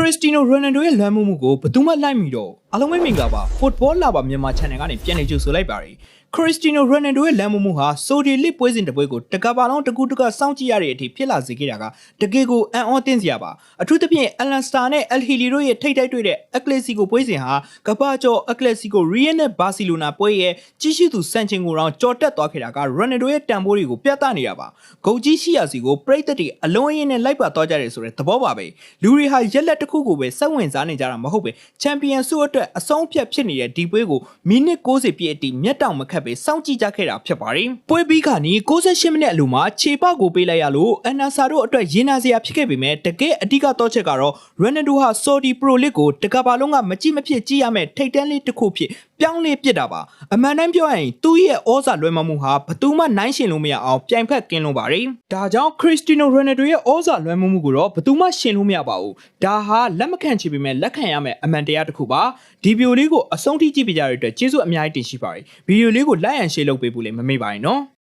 Cristiano Ronaldo ရဲ့လွမ်းမှုကိုဘယ်သူမှလိုက်မိတော့အားလုံးပဲမင်္ဂလာပါ Football Lover မြန်မာ Channel ကနေပြန်လည်ကြိုဆိုလိုက်ပါရစေ Cristiano Ronaldo ရဲ့လွမ်းမှုဟာ Saudi League ပွဲစဉ်တစ်ပွဲကိုတကဘာလုံးတကူတကစောင့်ကြည့်ရတဲ့အထိဖြစ်လာစေခဲ့တာကတကယ်ကိုအံ့ဩသင့်စရာပါအထူးသဖြင့် Al Nassr နဲ့ Al Hilal တို့ရဲ့ထိပ်တိုက်တွေ့တဲ့ El Clasico ပွဲစဉ်ဟာကဘာကျော် El Clasico Real နဲ့ Barcelona ပွဲရဲ့ကြီးရှိသူစံချိန်ကိုတော့ကြော်တက်သွားခဲ့တာက Ronaldo ရဲ့တန်ဖိုးတွေကိုပြသနေတာပါဂုတ်ကြီးရှိရစီကိုပရိသတ်တွေအလုံးအင်းနဲ့လိုက်ပါသွားကြတယ်ဆိုတဲ့သဘောပါပဲလူတွေဟာရက်လက်တစ်ခုကိုပဲစက်ဝင်စားနေကြတာမဟုတ်ပဲချန်ပီယံဆုအတွက်အဆုံးဖြတ်ဖြစ်နေတဲ့ဒီပွဲကိုမိနစ်60ပြည့်အထိမျက်တောင်မခတ်ပဲစောင့်ကြည့်ကြခဲ့တာဖြစ်ပါတယ်ပွဲပြီးခါနီး68မိနစ်အလိုမှာခြေပေါက်ကိုပေးလိုက်ရလို့အန်နာဆာတို့အတွက်ရင်နာစရာဖြစ်ခဲ့ပေမဲ့တကယ်အဓိကတော့ချက်ကတော့ Ronaldo ဟာ Saudi Pro League ကိုတကဘာလုံးကမကြည့်မဖြစ်ကြည့်ရမယ့်ထိပ်တန်းလေးတစ်ခုဖြစ်ပြောင်းလဲပစ်တာပါအမှန်တမ်းပြောရရင်သူ့ရဲ့ဩဇာလွှမ်းမိုးမှုဟာဘသူမှနိုင်ရှင်လို့မရအောင်ပြိုင်ဖက်ကင်းလုံးပါတယ်ဒါကြောင့် Cristiano Ronaldo ရဲ့ဩဇာလွှမ်းမိုးမှုကိုတော့ဘသူမှရှင်လို့မရပါဘူးဒါဟာလက်မခံချင်ပေမဲ့လက်ခံရမယ့်အမှန်တရားတစ်ခုပါဒီဗီဒီယိုလေးကိုအဆုံးထိကြည့်ပြကြရတဲ့အတွက်ကျေးဇူးအများကြီးတင်ရှိပါတယ်ဗီဒီယိုလေးကို like and share လုပ်ပေးဖို့လည်းမမေ့ပါနဲ့နော်